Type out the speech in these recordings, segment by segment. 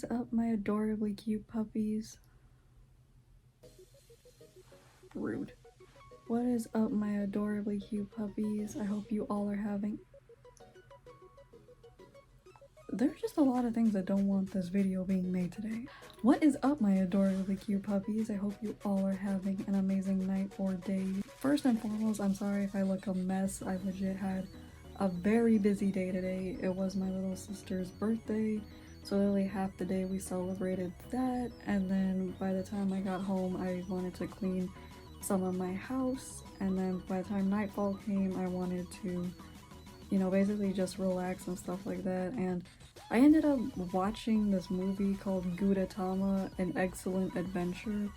is up, my adorably cute puppies? Rude. What is up, my adorably cute puppies? I hope you all are having... There's just a lot of things that don't want this video being made today. What is up, my adorably cute puppies? I hope you all are having an amazing night or day. First and foremost, I'm sorry if I look a mess. I legit had a very busy day today. It was my little sister's birthday, so literally half the day we celebrated that, and then by the time I got home I wanted to clean some of my house, and then by the time nightfall came I wanted to, you know, basically just relax and stuff like that. And I ended up watching this movie called Gudetama, An Excellent Adventure.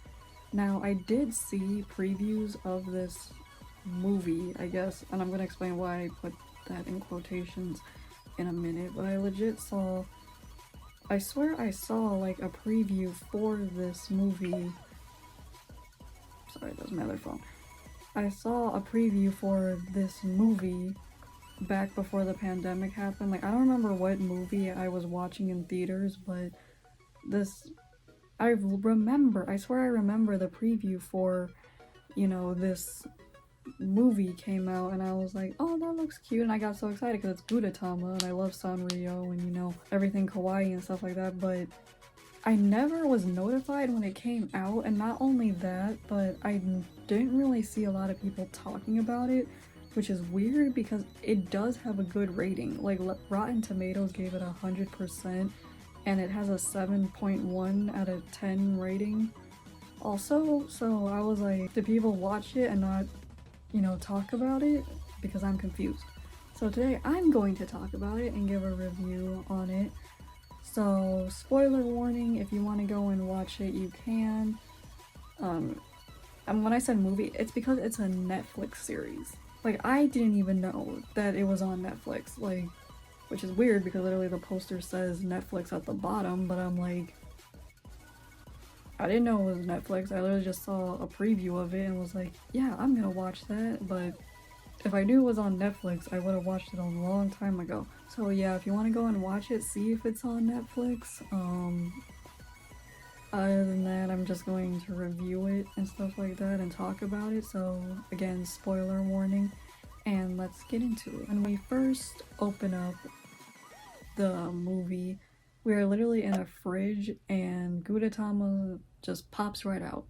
Now, I did see previews of this movie, I guess, and I'm gonna explain why I put that in quotations in a minute, but I legit saw, I swear I saw like a preview for this movie. Sorry, that was my other phone. I saw a preview for this movie back before the pandemic happened. Like, I don't remember what movie I was watching in theaters, but this, I swear I remember the preview for, you know, this movie came out, and I was like, oh, that looks cute, and I got so excited because it's Gudetama, and I love Sanrio, and you know, everything kawaii and stuff like that, but I never was notified when it came out, and not only that, but I didn't really see a lot of people talking about it, which is weird because it does have a good rating. Like, Rotten Tomatoes gave it 100%, and it has a 7.1 out of 10 rating also, so I was like, do people watch it and not, you know, talk about it? Because I'm confused. So today I'm going to talk about it and give a review on it. So, spoiler warning, if you want to go and watch it, you can. And when I said movie, it's because it's a Netflix series. Like, I didn't even know that it was on Netflix, like, which is weird because literally the poster says Netflix at the bottom, but I'm like, I didn't know it was Netflix. I literally just saw a preview of it and was like, yeah, I'm gonna watch that, but if I knew it was on Netflix, I would have watched it a long time ago. So yeah, if you want to go and watch it, see if it's on Netflix. Other than that, I'm just going to review it and stuff like that and talk about it. So again, spoiler warning, and let's get into it. When we first open up the movie, we are literally in a fridge and Gudetama just pops right out.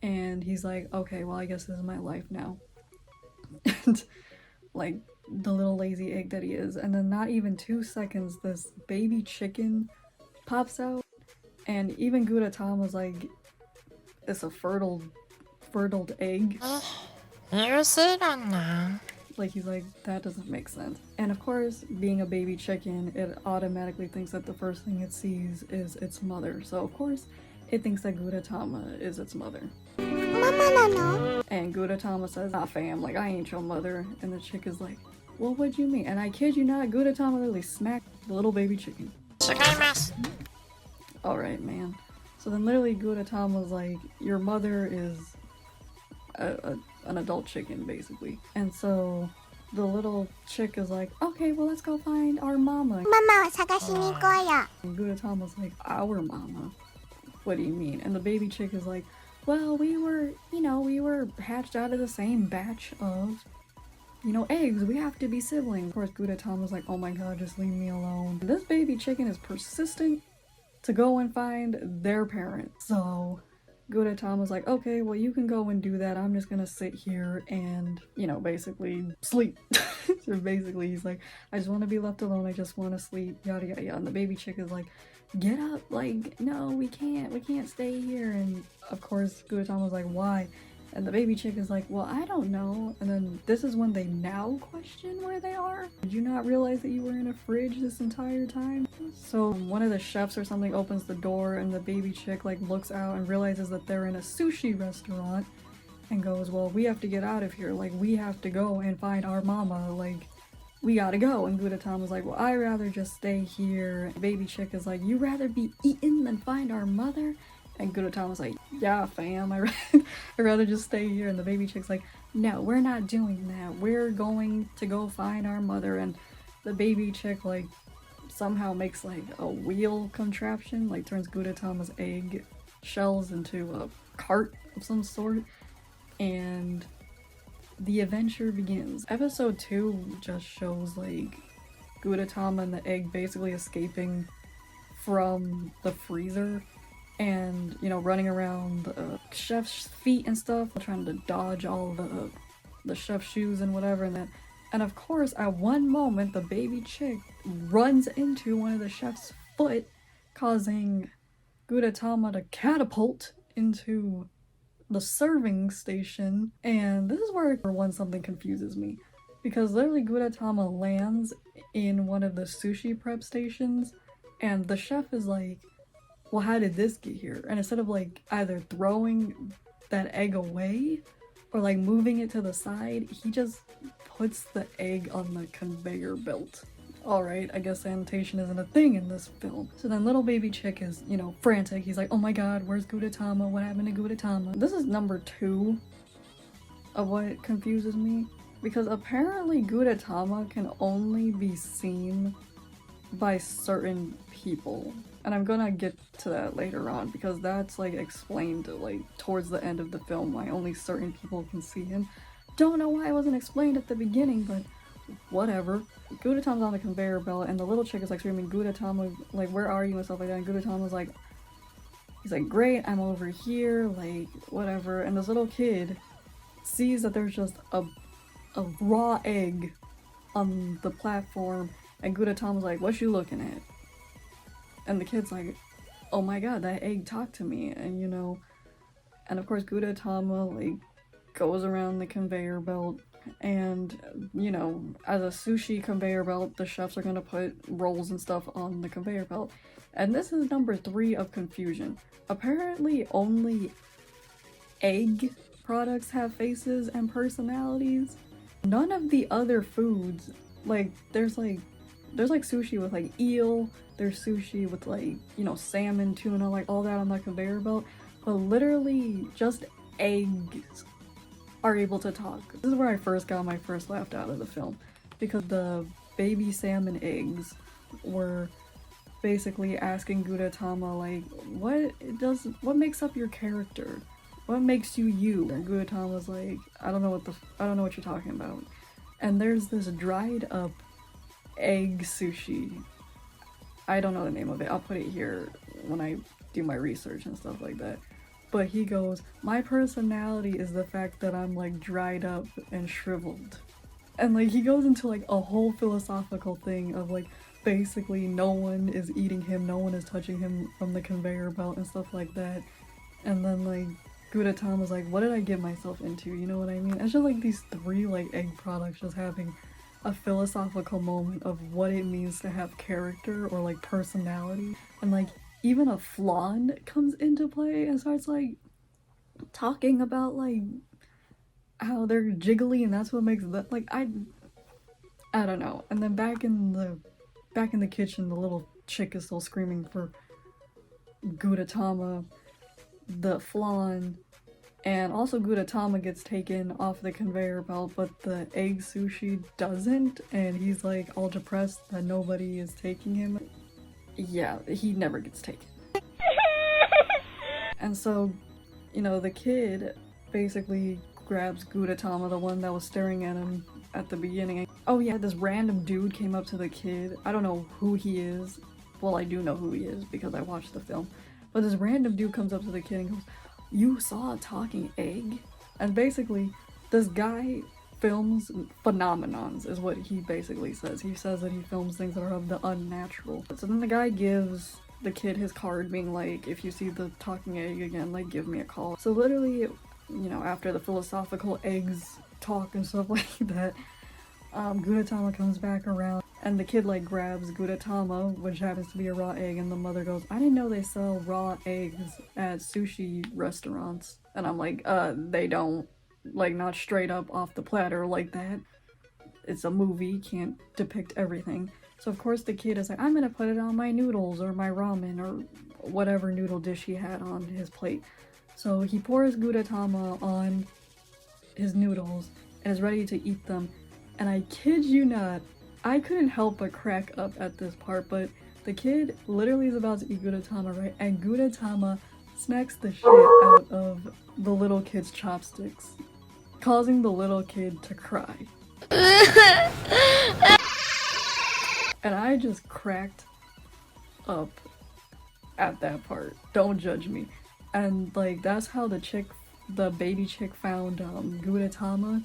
And he's like, okay, well, I guess this is my life now. And like, the little lazy egg that he is. And then not even 2 seconds, this baby chicken pops out. And even Gudetama's like, it's a fertile egg. Like, he's like, that doesn't make sense. And of course, being a baby chicken, it automatically thinks that the first thing it sees is its mother. So of course, it thinks that Gudetama is its mother. And Gudetama says, nah fam, like, I ain't your mother. And the chick is like, well, what do you mean? And I kid you not, Gudetama literally smacked the little baby chicken. Alright, man. So then literally Gudetama's like, your mother is an adult chicken, basically. And so the little chick is like, okay, well, let's go find our mama. And Gudetama's like, our mama? What do you mean? And the baby chick is like, well, we were hatched out of the same batch of, you know, eggs. We have to be siblings. Of course, Gudetama's like, oh my god, just leave me alone. This baby chicken is persistent to go and find their parent. So Gudetama's like, okay, well, you can go and do that. I'm just gonna sit here and, you know, basically sleep. So basically, he's like, I just want to be left alone. I just want to sleep, yada, yada, yada. And the baby chick is like, get up, like, no, we can't stay here. And of course, Gudetama's like, why? And the baby chick is like, well, I don't know. And then this is when they now question where they are. Did you not realize that you were in a fridge this entire time? So one of the chefs or something opens the door, and the baby chick like looks out and realizes that they're in a sushi restaurant and goes, well, we have to get out of here. Like, we have to go and find our mama. Like, we gotta go. And Gudetama's like, well, I'd rather just stay here. The baby chick is like, you'd rather be eaten than find our mother? And Gudetama's like, yeah, fam, I'd rather just stay here. And the baby chick's like, no, we're not doing that. We're going to go find our mother. And the baby chick, like, somehow makes like a wheel contraption, like turns Gudetama's egg shells into a cart of some sort, and the adventure begins. Episode 2 just shows like Gudetama and the egg basically escaping from the freezer and, you know, running around the chef's feet and stuff, trying to dodge all the chef's shoes and whatever, and of course at one moment the baby chick runs into one of the chef's foot, causing Gudetama to catapult into the serving station. And this is where for once something confuses me, because literally Gudetama lands in one of the sushi prep stations and the chef is like, well, how did this get here? And instead of like either throwing that egg away or like moving it to the side, he just puts the egg on the conveyor belt. Alright, I guess sanitation isn't a thing in this film. So then little baby chick is, you know, frantic. He's like, oh my god, where's Gudetama? What happened to Gudetama? This is number 2 of what confuses me, because apparently Gudetama can only be seen by certain people. And I'm gonna get to that later on, because that's like explained like towards the end of the film why only certain people can see him. Don't know why it wasn't explained at the beginning, but whatever. Gudetama's on the conveyor belt and the little chick is like screaming, Gudetama, like, where are you and stuff like that, and Gudetama's like, he's like, great, I'm over here, like, whatever. And this little kid sees that there's just a raw egg on the platform, and Gudetama's like, what you looking at? And the kid's like, oh my god, that egg talked to me. And you know, and of course Gudetama like goes around the conveyor belt, and you know, as a sushi conveyor belt, the chefs are gonna put rolls and stuff on the conveyor belt. And this is number 3 of confusion. Apparently only egg products have faces and personalities. None of the other foods, like there's like sushi with like eel, there's sushi with like, you know, salmon, tuna, like all that on that conveyor belt, but literally just eggs are able to talk. This is where I first got my first laugh out of the film, because the baby salmon eggs were basically asking Gudetama like, what makes up your character? What makes you you? And Gudetama's like, I don't know what you're talking about. And there's this dried up egg sushi. I don't know the name of it. I'll put it here when I do my research and stuff like that. But he goes, my personality is the fact that I'm like dried up and shriveled. And like he goes into like a whole philosophical thing of like basically no one is eating him, no one is touching him from the conveyor belt and stuff like that. And then like Gudetama's like, what did I get myself into? You know what I mean? It's just like these 3 like egg products just having a philosophical moment of what it means to have character or like personality. And like even a flan comes into play and starts like talking about like how they're jiggly and that's what makes that, like, I don't know. And then back in the kitchen, the little chick is still screaming for Gudetama, the flan, and also Gudetama gets taken off the conveyor belt, but the egg sushi doesn't, and he's like all depressed that nobody is taking him. Yeah, he never gets taken. And so, you know, the kid basically grabs Gudetama, the one that was staring at him at the beginning. Oh yeah, this random dude came up to the kid. I don't know who he is. Well, I do know who he is because I watched the film. But this random dude comes up to the kid and goes, you saw a talking egg? And basically, this guy films phenomenons, is what he basically says. He says that he films things that are of the unnatural. So then the guy gives the kid his card, being like, if you see the talking egg again, like, give me a call. So literally, you know, after the philosophical eggs talk and stuff like that, Gudetama comes back around, and the kid, like, grabs Gudetama, which happens to be a raw egg, and the mother goes, I didn't know they sell raw eggs at sushi restaurants. And I'm like, they don't. Like, not straight up off the platter like that. It's a movie, can't depict everything. So of course the kid is like, I'm gonna put it on my noodles or my ramen or whatever noodle dish he had on his plate. So he pours Gudetama on his noodles and is ready to eat them. And I kid you not, I couldn't help but crack up at this part, but the kid literally is about to eat Gudetama, right? And Gudetama smacks the shit out of the little kid's chopsticks, causing the little kid to cry. And I just cracked up at that part. Don't judge me. And like, that's how the baby chick found Gudetama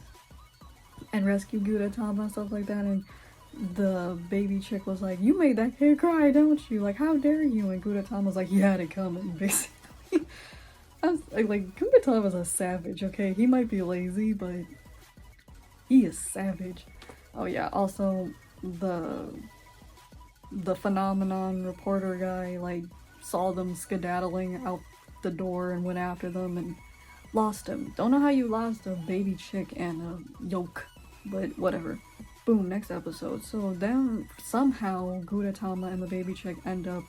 and rescued Gudetama and stuff like that. And the baby chick was like, "You made that kid cry, don't you? Like, how dare you?" And Gudetama was like, "You had it coming," basically. I was like, Gudetama's a savage, okay? He might be lazy, but he is savage. Oh yeah, also the phenomenon reporter guy like saw them skedaddling out the door and went after them and lost him. Don't know how you lost a baby chick and a yolk, but whatever. Boom, next episode. So then somehow Gudetama and the baby chick end up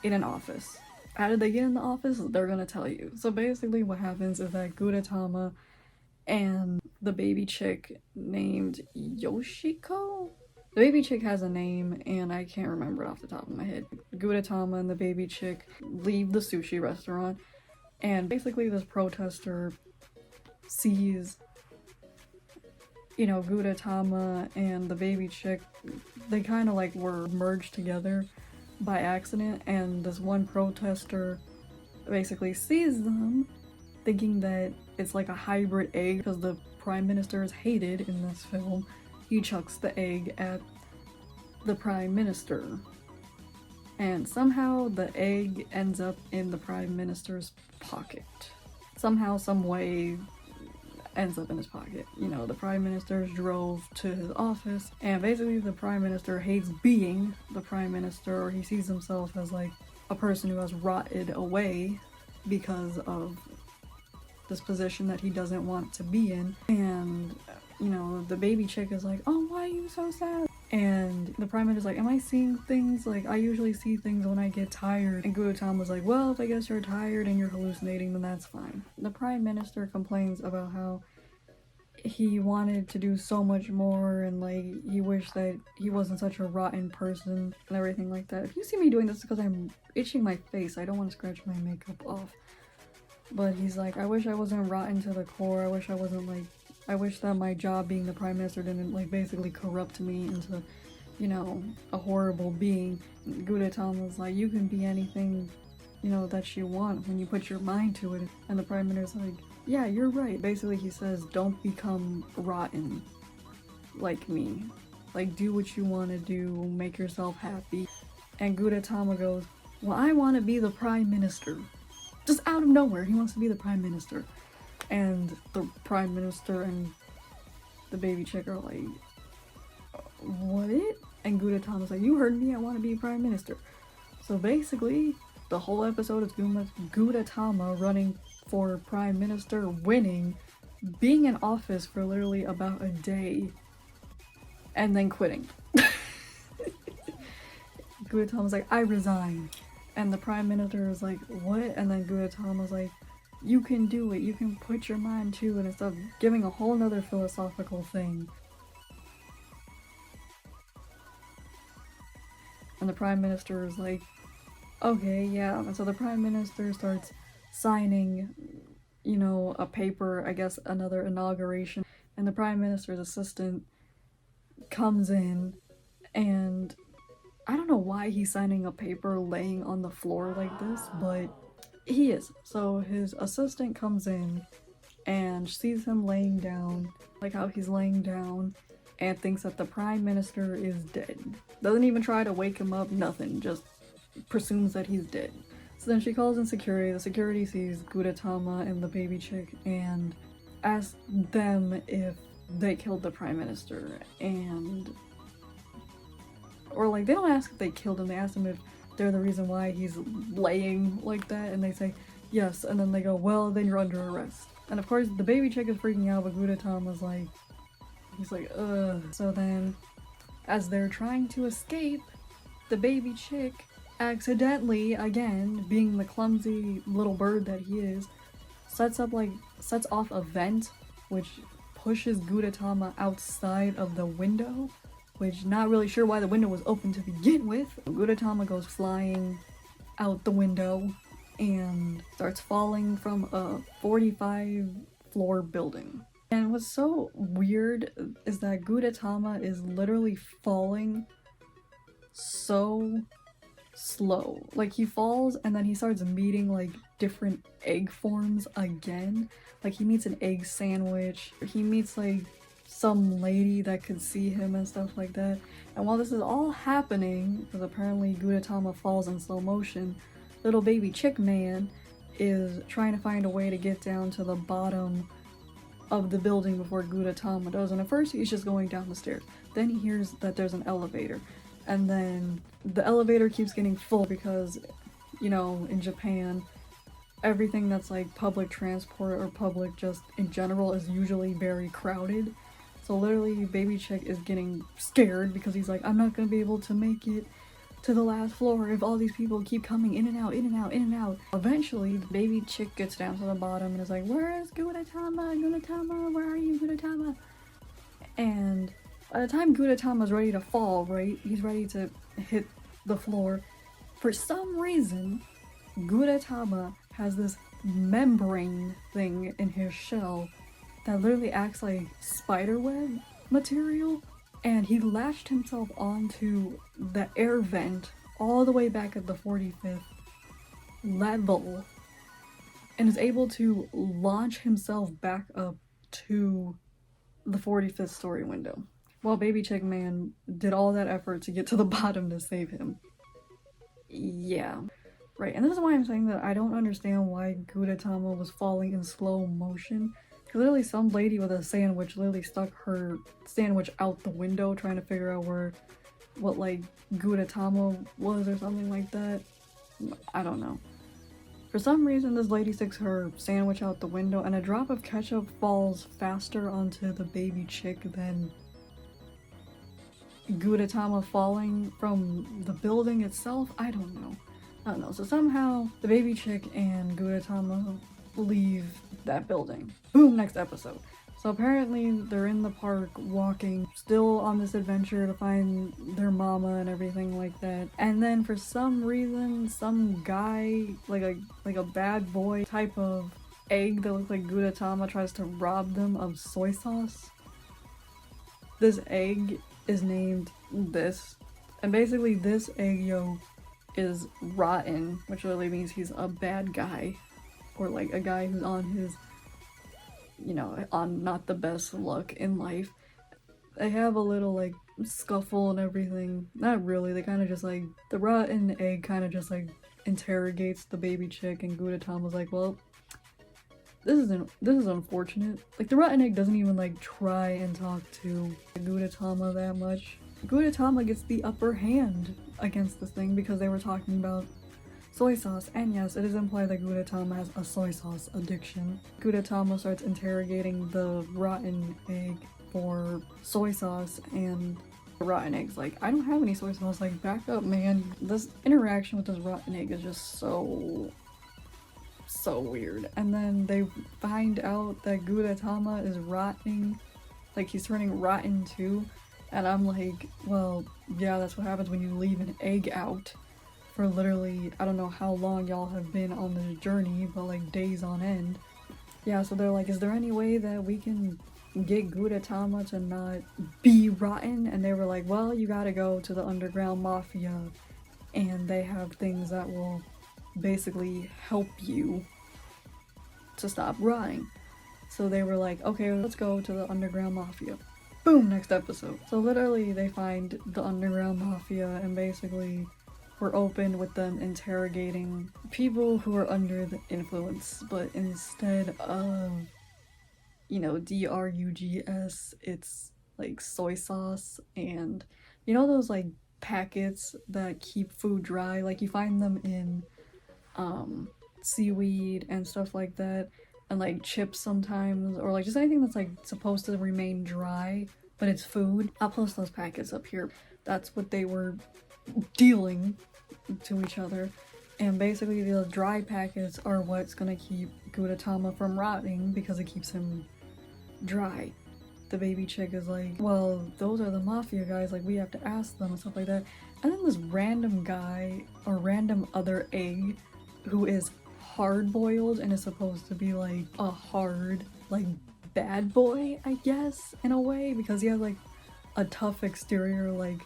in an office. How did they get in the office? They're gonna tell you. So basically what happens is that Gudetama and the baby chick named Yoshiko? The baby chick has a name and I can't remember it off the top of my head. Gudetama and the baby chick leave the sushi restaurant and basically this protester sees, you know, Gudetama and the baby chick, they kind of like were merged together by accident, and this one protester basically sees them thinking that it's like a hybrid egg because the prime minister is hated in this film. He chucks the egg at the prime minister and somehow the egg ends up in the prime minister's pocket. Somehow, some way ends up in his pocket. You know, the prime minister drove to his office and basically the prime minister hates being the prime minister, or he sees himself as like a person who has rotted away because of this position that he doesn't want to be in. And you know, the baby chick is like, "Oh, why are you so sad?" And the prime minister's like, "Am I seeing things? Like, I usually see things when I get tired." And Gudetama was like, "Well, if I guess you're tired and you're hallucinating, then that's fine." The prime minister complains about how he wanted to do so much more and like he wished that he wasn't such a rotten person and everything like that. If you see me doing this, it's because I'm itching my face. I don't want to scratch my makeup off. But he's like, "I wish I wasn't rotten to the core. I wish I wasn't like, I wish that my job being the prime minister didn't like basically corrupt me into, you know, a horrible being." Gudetama was like, "You can be anything, you know, that you want when you put your mind to it." And the prime minister's like, "Yeah, you're right." Basically he says, "Don't become rotten like me. Like, do what you want to do, make yourself happy." And Gudetama goes, "Well, I want to be the prime minister." Just out of nowhere, he wants to be the prime minister. And the prime minister and the baby chick are like, "What?" And Gudetama's like, "You heard me, I want to be prime minister." So basically, the whole episode is Gudetama running for prime minister, winning, being in office for literally about a day, and then quitting. Gudetama's like, "I resign." And the prime minister is like, "What?" And then Gudetama's like, "You can do it, you can put your mind to it," and stuff, giving a whole nother philosophical thing. And the prime minister is like, "Okay, yeah." And so the prime minister starts signing, you know, a paper, I guess another inauguration, and the prime minister's assistant comes in and I don't know why he's signing a paper laying on the floor like this, but he is. So his assistant comes in and sees him laying down, like how he's laying down, and thinks that the prime minister is dead. Doesn't even try to wake him up, nothing, just presumes that he's dead. So then she calls in security. The security sees Gudetama and the baby chick and asks them if they killed the prime minister, and or like they don't ask if they killed him, they ask him if they're the reason why he's laying like that, and they say yes, and then they go, "Well, then you're under arrest." And of course the baby chick is freaking out, but Gudetama's like, he's like, ugh. So then as they're trying to escape, the baby chick accidentally, again being the clumsy little bird that he is, sets off a vent which pushes Gudetama outside of the window which not really sure why the window was open to begin with. Gudetama goes flying out the window and starts falling from a 45-floor building. And what's so weird is that Gudetama is literally falling so slow. Like, he falls and then he starts meeting like different egg forms again. Like, he meets an egg sandwich, he meets like some lady that could see him and stuff like that. And while this is all happening, because apparently Gudetama falls in slow motion, little baby chick man is trying to find a way to get down to the bottom of the building before Gudetama does. And at first he's just going down the stairs. Then he hears that there's an elevator. And then the elevator keeps getting full because, you know, in Japan, everything that's like public transport or public just in general is usually very crowded. So literally baby chick is getting scared because he's like, I'm not gonna be able to make it to the last floor if all these people keep coming in and out, in and out, in and out. Eventually, the baby chick gets down to the bottom and is like, where is Gudetama? Gudetama, where are you, Gudetama? And by the time Gudetama's ready to fall, right, he's ready to hit the floor, for some reason, Gudetama has this membrane thing in his shell that literally acts like spiderweb material. And he latched himself onto the air vent all the way back at the 45th level and is able to launch himself back up to the 45th story window. While baby chick man did all that effort to get to the bottom to save him. Yeah. Right, and this is why I'm saying that I don't understand why Gudetama was falling in slow motion. Literally some lady with a sandwich literally stuck her sandwich out the window trying to figure out what like Gudetama was or something like that. I don't know. For some reason this lady sticks her sandwich out the window and a drop of ketchup falls faster onto the baby chick than Gudetama falling from the building itself. I don't know. So somehow the baby chick and Gudetama leave that building. Boom, next episode. So apparently they're in the park walking, still on this adventure to find their mama and everything like that. And then for some reason, some guy, like a bad boy type of egg that looks like Gudetama tries to rob them of soy sauce. This egg is named this. And basically this egg yolk is rotten, which really means he's a bad guy. Or like a guy who's on his, you know, on not the best luck in life. They have a little like scuffle and everything. Not really, they kind of just like, the rotten egg kind of just like interrogates the baby chick and Gudetama's like, well, this is unfortunate. Like the rotten egg doesn't even like try and talk to Gudetama that much. Gudetama gets the upper hand against this thing because they were talking about soy sauce, and yes, it is implied that Gudetama has a soy sauce addiction. Gudetama starts interrogating the rotten egg for soy sauce, and the rotten egg's like, I don't have any soy sauce, like, back up, man. This interaction with this rotten egg is just so weird. And then they find out that Gudetama is rotting, like, he's turning rotten too, and I'm like, well, yeah, that's what happens when you leave an egg out for literally, I don't know how long y'all have been on the journey, but like days on end. Yeah, so they're like, is there any way that we can get Gudetama to not be rotten? And they were like, well, you gotta go to the underground mafia, and they have things that will basically help you to stop rotting. So they were like, okay, let's go to the underground mafia. Boom, next episode. So literally they find the underground mafia and basically we're open with them interrogating people who are under the influence, but instead of, you know, drugs, it's like soy sauce, and you know those like packets that keep food dry, like you find them in seaweed and stuff like that, and like chips sometimes, or like just anything that's like supposed to remain dry but it's food. I'll post those packets up here. That's what they were dealing to each other, and basically the dry packets are what's gonna keep Gudetama from rotting because it keeps him dry. the baby chick is like, well, those are the mafia guys, like we have to ask them and stuff like that. And then this random guy or random other egg who is hard-boiled and is supposed to be like a hard, like bad boy, I guess, in a way, because he has like a tough exterior, like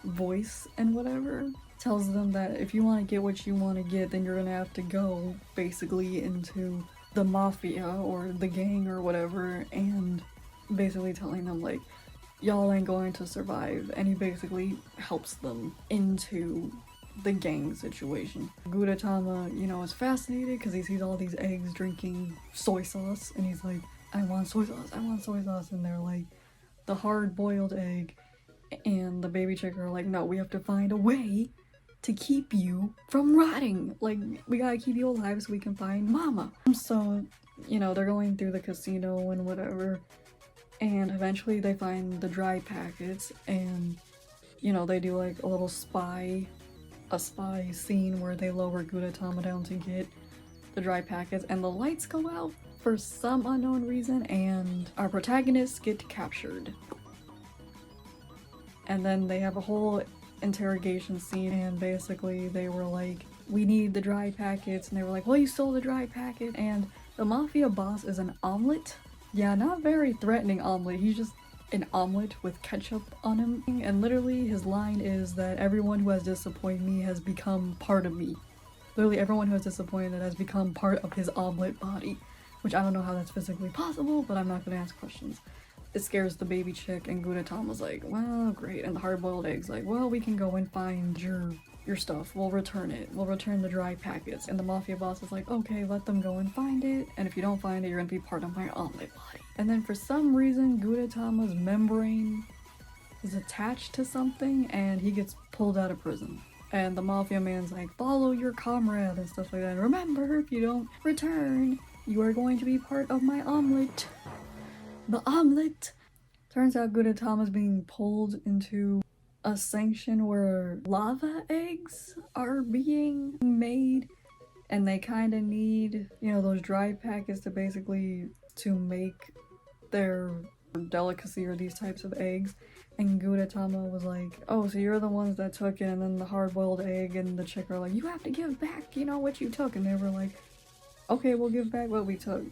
voice and whatever, tells them that if you want to get what you want to get, then you're gonna have to go basically into the mafia or the gang or whatever, and basically telling them like y'all ain't going to survive, and he basically helps them into the gang situation. Gudetama, you know, is fascinated because he sees all these eggs drinking soy sauce, and he's like, I want soy sauce, I want soy sauce, and they're like, the hard-boiled egg and the baby chick are like, no, we have to find a way to keep you from rotting. Like, we gotta keep you alive so we can find mama. So, you know, they're going through the casino and whatever, and eventually they find the dry packets, and, you know, they do like a little spy scene where they lower Gudetama down to get the dry packets, and the lights go out for some unknown reason, and our protagonists get captured. And then they have a whole interrogation scene, and basically they were like, we need the dry packets, and they were like, well, you stole the dry packet, and the mafia boss is an omelet. Yeah, not very threatening omelet, he's just an omelet with ketchup on him, and literally his line is that everyone who has disappointed me has become part of me. Literally everyone who has disappointed has become part of his omelet body, which I don't know how that's physically possible, but I'm not gonna ask questions. It scares the baby chick, and Gudetama's like, well, great, and the hard-boiled egg's like, well, we can go and find your stuff, we'll return it, we'll return the dry packets, and the mafia boss is like, okay, let them go and find it, and if you don't find it, you're gonna be part of my omelet body. And then for some reason, Gudetama's membrane is attached to something, and he gets pulled out of prison. And the mafia man's like, follow your comrade and stuff like that. Remember, if you don't return, you are going to be part of my omelet. The omelet! Turns out Gudetama's being pulled into a sanction where lava eggs are being made, and they kind of need, you know, those dry packets to basically to make their delicacy or these types of eggs. And Gudetama was like, oh, so you're the ones that took it, and then the hard-boiled egg and the chick are like, you have to give back, you know, what you took, and they were like, okay, we'll give back what we took.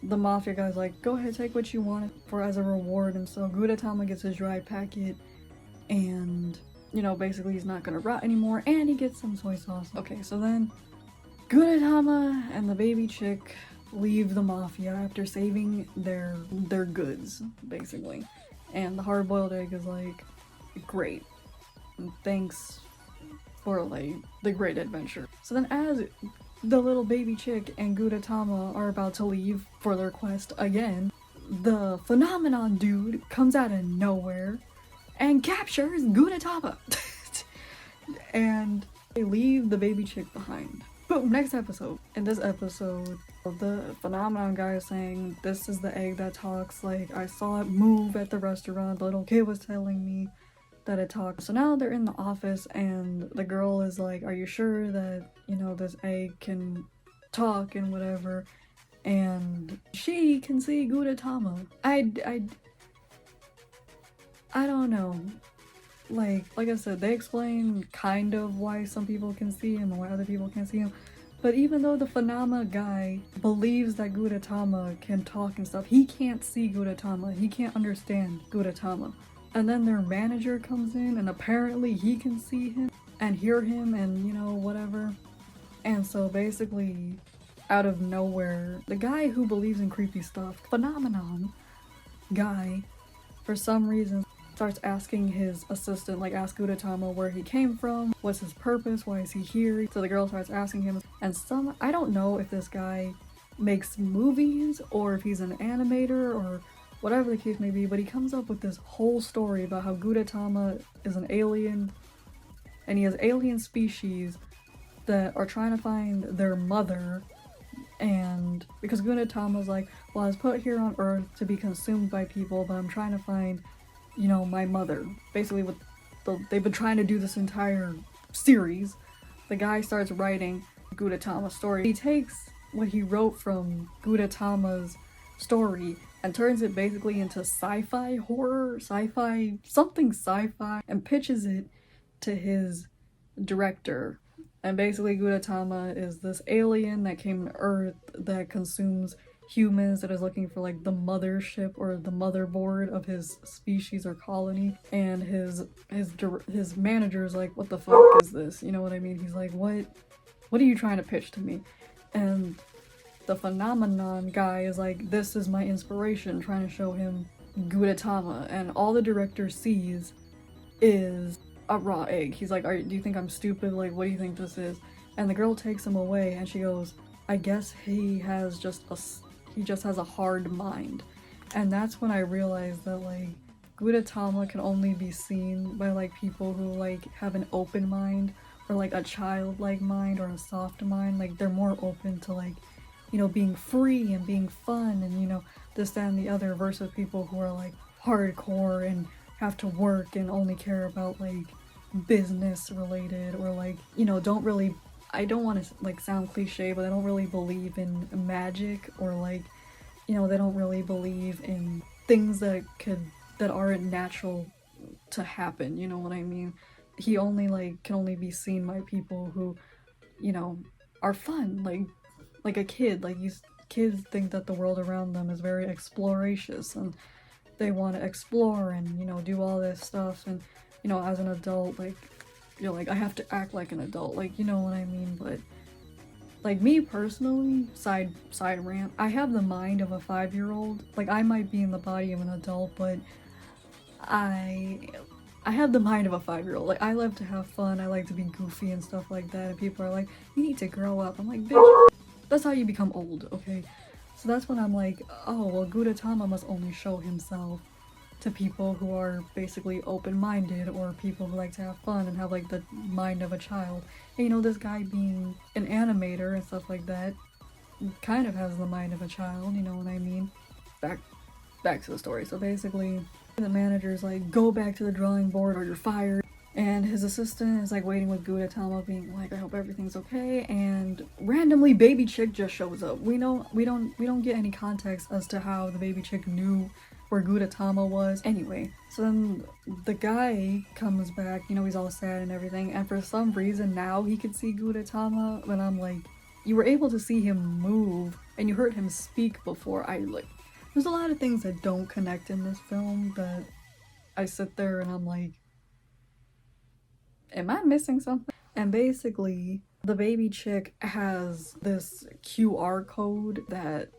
The mafia guy's like, go ahead, take what you want for as a reward, and so Gudetama gets his dry packet, and, you know, basically he's not gonna rot anymore, and he gets some soy sauce. Okay, so then Gudetama and the baby chick leave the mafia after saving their goods, basically. And the hard-boiled egg is like, great, thanks for, like, the great adventure. So then as the little baby chick and Gudetama are about to leave for their quest again, the phenomenon dude comes out of nowhere and captures Gudetama. And they leave the baby chick behind. Boom, next episode. In this episode, the phenomenon guy is saying, this is the egg that talks, like, I saw it move at the restaurant, the little kid was telling me that it talks. So now they're in the office, and the girl is like, are you sure that, you know, this egg can talk and whatever? And she can see Gudetama. I don't know. Like I said, they explain kind of why some people can see him and why other people can't see him. But even though the Phenomena guy believes that Gudetama can talk and stuff, he can't see Gudetama. He can't understand Gudetama. And then their manager comes in, and apparently he can see him and hear him and, you know, whatever. And so basically, out of nowhere, the guy who believes in creepy stuff, Phenomenon guy, for some reason, starts asking his assistant, like, ask Gudetama where he came from, what's his purpose, why is he here? So the girl starts asking him, and I don't know if this guy makes movies or if he's an animator or whatever the case may be, but he comes up with this whole story about how Gudetama is an alien, and he has alien species that are trying to find their mother, and because Gudetama's like, well, I was put here on Earth to be consumed by people, but I'm trying to find, you know, my mother. Basically, they've been trying to do this entire series. The guy starts writing Gudetama's story. He takes what he wrote from Gudetama's story and turns it basically into sci-fi horror, something sci-fi, and pitches it to his director. And basically Gudetama is this alien that came to Earth that consumes humans, that is looking for like the mothership or the motherboard of his species or colony. And his manager's like, what the fuck is this? You know what I mean? He's like, what are you trying to pitch to me? And the phenomenon guy is like, this is my inspiration, trying to show him Gudetama. And all the director sees is a raw egg. He's like, do you think I'm stupid? Like, what do you think this is? And the girl takes him away and she goes, I guess he just has a hard mind. And that's when I realized that like Gudetama can only be seen by like people who like have an open mind, or like a childlike mind, or a soft mind. Like they're more open to like, you know, being free and being fun and, you know, this, that, and the other, versus people who are like hardcore and have to work and only care about like business related, or like, you know, I don't want to like sound cliche, but they don't really believe in magic, or like, you know, they don't really believe in things that aren't natural to happen, you know what I mean? He only like can only be seen by people who, you know, are fun, like a kid. Like these kids think that the world around them is very exploracious and they want to explore and, you know, do all this stuff. And, you know, as an adult, like, you're like, I have to act like an adult, like, you know what I mean? But like me personally, side rant, I have the mind of a 5-year-old. Like I might be in the body of an adult, but I have the mind of a 5-year-old. Like I love to have fun, I like to be goofy and stuff like that, and people are like, you need to grow up. I'm like, bitch, that's how you become old, okay? So that's when I'm like, oh, well, Gudetama must only show himself to people who are basically open-minded, or people who like to have fun and have like the mind of a child. And you know, this guy being an animator and stuff like that kind of has the mind of a child, you know what I mean? Back to the story. So basically the manager's like, go back to the drawing board or you're fired. And his assistant is like waiting with Gudetama, being like, I hope everything's okay. And randomly baby chick just shows up. We don't get any context as to how the baby chick knew where Gudetama was. Anyway, so then the guy comes back, you know, he's all sad and everything, and for some reason now he could see Gudetama, but I'm like, you were able to see him move and you heard him speak before. There's a lot of things that don't connect in this film that I sit there and I'm like, am I missing something? And basically the baby chick has this QR code that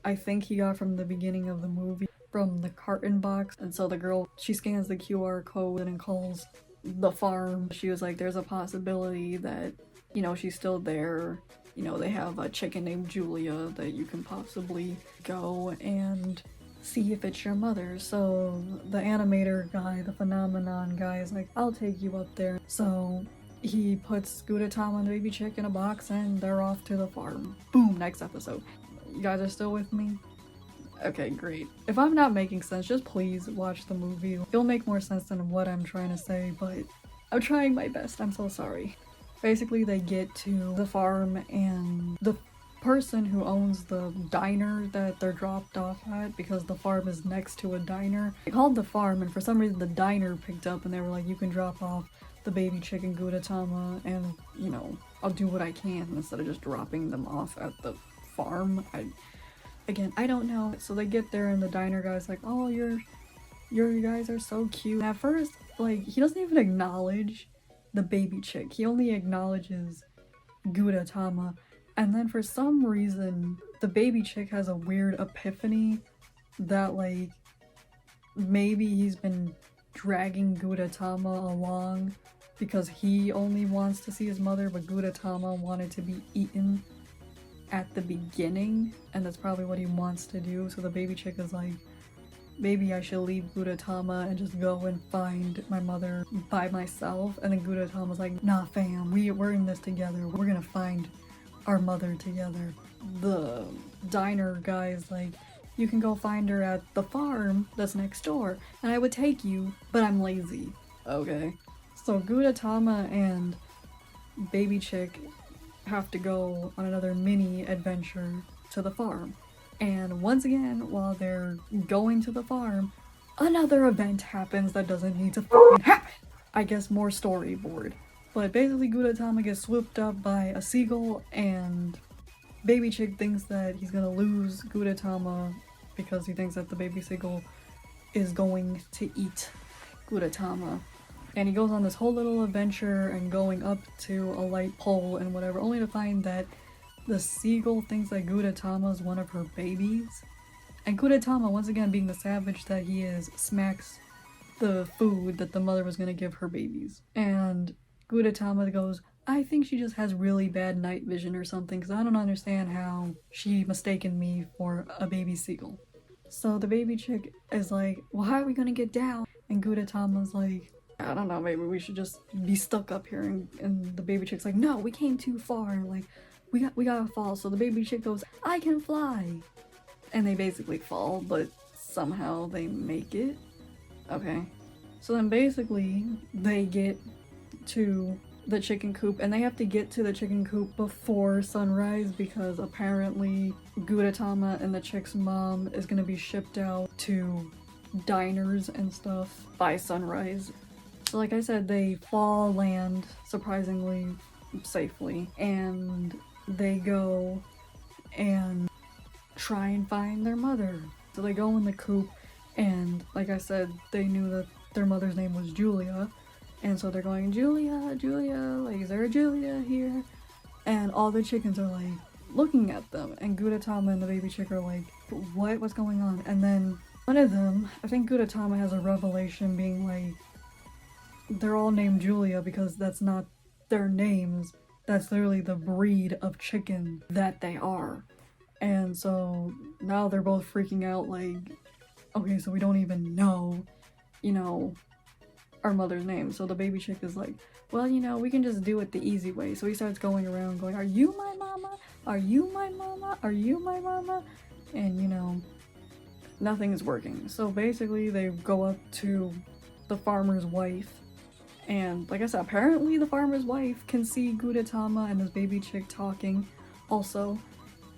I think he got from the beginning of the movie, from the carton box. And so the girl, she scans the QR code and calls the farm. She was like, there's a possibility that, you know, she's still there. You know, they have a chicken named Julia that you can possibly go and see if it's your mother. So the animator guy, the phenomenon guy, is like, I'll take you up there. So he puts Gudetama and the baby chick in a box and they're off to the farm. Boom, next episode. You guys are still with me? Okay, great. If I'm not making sense, just please watch the movie. It'll make more sense than what I'm trying to say, but I'm trying my best. I'm so sorry. Basically, they get to the farm and the person who owns the diner that they're dropped off at, because the farm is next to a diner, they called the farm, and for some reason the diner picked up and they were like, you can drop off the baby chicken Gudetama and, you know, I'll do what I can instead of just dropping them off at the farm. I don't know. So they get there and the diner guy's like, oh, you guys are so cute. And at first, like, he doesn't even acknowledge the baby chick. He only acknowledges Gudetama. And then for some reason, the baby chick has a weird epiphany that, like, maybe he's been dragging Gudetama along because he only wants to see his mother, but Gudetama wanted to be eaten at the beginning, and that's probably what he wants to do. So the baby chick is like, maybe I should leave Gudetama and just go and find my mother by myself. And then Gudetama's like, nah fam, we're in this together, we're gonna find our mother together. The diner guy is like, you can go find her at the farm that's next door, and I would take you, but I'm lazy. Okay. So Gudetama and baby chick have to go on another mini adventure to the farm. And once again, while they're going to the farm, another event happens that doesn't need to fucking happen. I guess more storyboard. But basically Gudetama gets swooped up by a seagull, and Baby Chick thinks that he's gonna lose Gudetama because he thinks that the baby seagull is going to eat Gudetama. And he goes on this whole little adventure and going up to a light pole and whatever, only to find that the seagull thinks that Gudetama is one of her babies. And Gudetama, once again being the savage that he is, smacks the food that the mother was gonna give her babies. And Gudetama goes, I think she just has really bad night vision or something, because I don't understand how she mistaken me for a baby seagull. So the baby chick is like, well, how are we gonna get down? And Gudetama's like, I don't know, maybe we should just be stuck up here. And the baby chick's like, no, we came too far, like, we gotta fall. So the baby chick goes, I can fly. And they basically fall, but somehow they make it. Okay. So then basically they get to the chicken coop, and they have to get to the chicken coop before sunrise because apparently Gudetama and the chick's mom is gonna be shipped out to diners and stuff by sunrise. So like I said, they fall land surprisingly safely, and they go and try and find their mother. So they go in the coop, and like I said, they knew that their mother's name was Julia, and so they're going, Julia, Julia, like, is there a Julia here? And all the chickens are like looking at them, and Gudetama and the baby chick are like, what's going on? And then one of them, I think Gudetama, has a revelation being like, they're all named Julia because that's not their names, that's literally the breed of chicken that they are. And so now they're both freaking out like, okay, so we don't even know, you know, our mother's name. So the baby chick is like, well, you know, we can just do it the easy way. So he starts going around going, are you my mama? Are you my mama? Are you my mama? And you know, nothing is working. So basically they go up to the farmer's wife, and like I said, apparently the farmer's wife can see Gudetama and his baby chick talking also.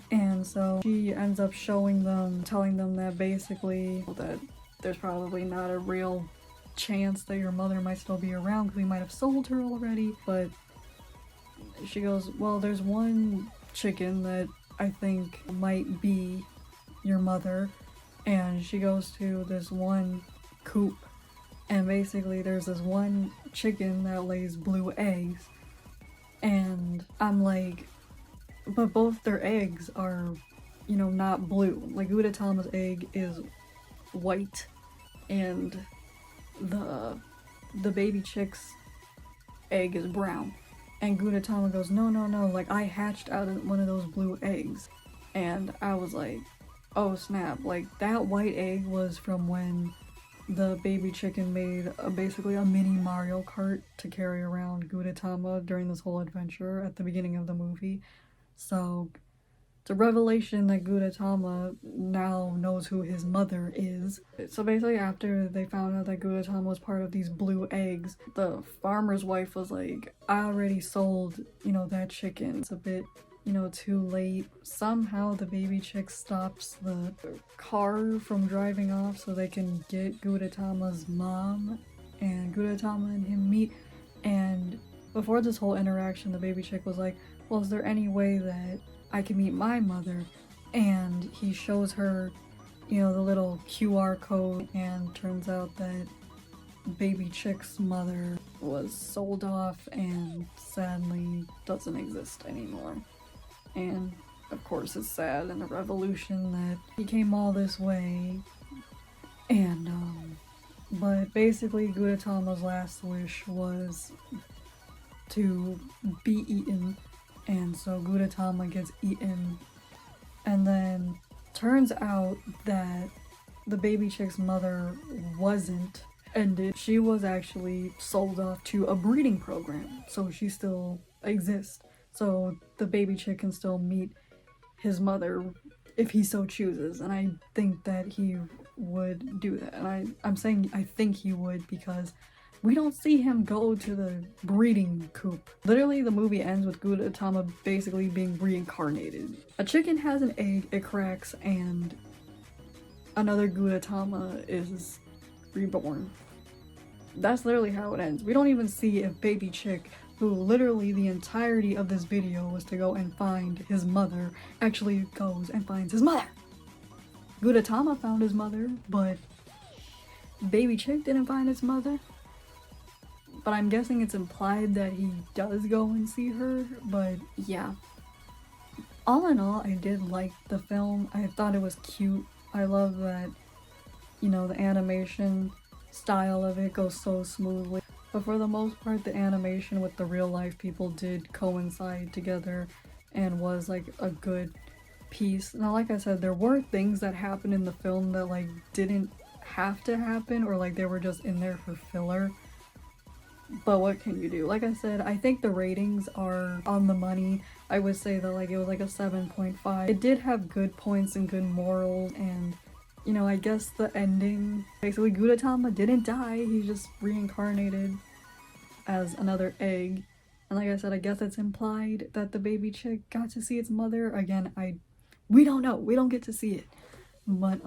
And so she ends up showing them, telling them that basically that there's probably not a real chance that your mother might still be around because we might have sold her already. But she goes, well, there's one chicken that I think might be your mother. And she goes to this one coop, and basically there's this one chicken that lays blue eggs. And I'm like, but both their eggs are, you know, not blue. Like Gudetama's egg is white, and the baby chick's egg is brown. And Gudetama goes, no, no, no, like I hatched out of one of those blue eggs. And I was like, oh snap, like that white egg was from when the baby chicken made basically a mini Mario Kart to carry around Gudetama during this whole adventure at the beginning of the movie. So it's a revelation that Gudetama now knows who his mother is. So basically after they found out that Gudetama was part of these blue eggs, the farmer's wife was like, I already sold, you know, that chicken. It's a bit, you know, too late. Somehow the baby chick stops the car from driving off so they can get Gudetama's mom, and Gudetama and him meet. And before this whole interaction, the baby chick was like, well, is there any way that I can meet my mother? And he shows her, you know, the little QR code, and turns out that baby chick's mother was sold off and sadly doesn't exist anymore. And of course it's sad and a revolution that he came all this way. And but basically Gudetama's last wish was to be eaten, and so Gudetama gets eaten. And then turns out that the baby chick's mother wasn't ended. She was actually sold off to a breeding program, so she still exists. So the baby chick can still meet his mother if he so chooses, and I think that he would do that. And I'm saying I think he would because We don't see him go to the breeding coop. Literally, the movie ends with Gudetama basically being reincarnated. A chicken has an egg, it cracks, and another Gudetama is reborn. That's literally how it ends. We don't even see if baby chick, who literally the entirety of this video was to go and find his mother, actually goes and finds his mother. Gudetama found his mother, but baby chick didn't find his mother. But I'm guessing it's implied that he does go and see her, but yeah. All in all, I did like the film. I thought it was cute. I love that, you know, the animation style of it goes so smoothly. But for the most part, the animation with the real life people did coincide together and was like a good piece. Now, like I said, there were things that happened in the film that like didn't have to happen, or like they were just in there for filler. But what can you do? Like I said, I think the ratings are on the money. I would say that like it was like a 7.5. It did have good points and good morals, and you know, I guess the ending, basically Gudetama didn't die, he just reincarnated as another egg. And like I said, I guess it's implied that the baby chick got to see its mother. Again, we don't know, we don't get to see it. But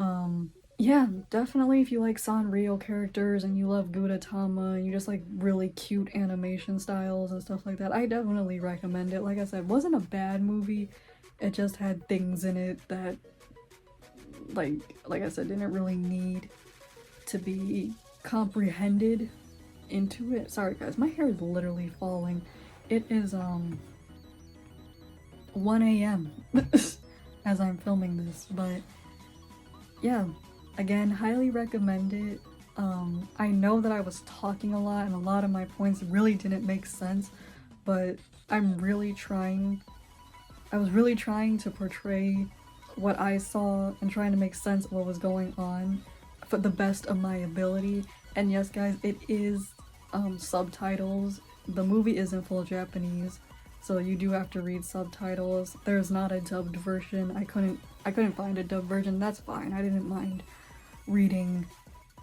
yeah, definitely if you like Sanrio characters and you love Gudetama and you just like really cute animation styles and stuff like that, I definitely recommend it. Like I said, it wasn't a bad movie, it just had things in it that like I said, didn't really need to be comprehended into it. Sorry guys, my hair is literally falling. It is 1 a.m. as I'm filming this, but yeah, again, highly recommend it. I know that I was talking a lot and a lot of my points really didn't make sense, but I was really trying to portray what I saw and trying to make sense of what was going on for the best of my ability. And yes guys, it is subtitles. The movie is in full Japanese, so you do have to read subtitles. There's not a dubbed version. I couldn't find a dubbed version. That's fine. I didn't mind reading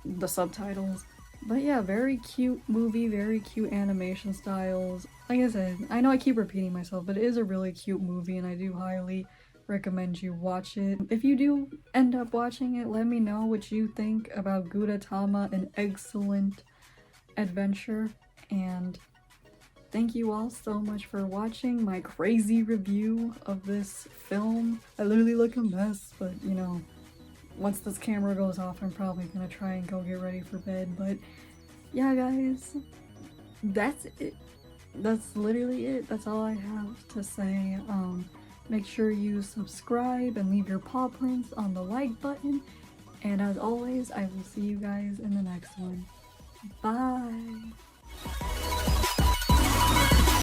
the subtitles. But yeah, very cute movie, very cute animation styles. Like I said, I know I keep repeating myself, but it is a really cute movie and I do highly recommend you watch it. If you do end up watching it, let me know what you think about Gudetama, an excellent adventure. And thank you all so much for watching my crazy review of this film. I literally look a mess, but you know, once this camera goes off, I'm probably gonna try and go get ready for bed. But yeah guys, that's it. That's literally it. That's all I have to say. Make sure you subscribe and leave your paw prints on the like button. And as always, I will see you guys in the next one. Bye!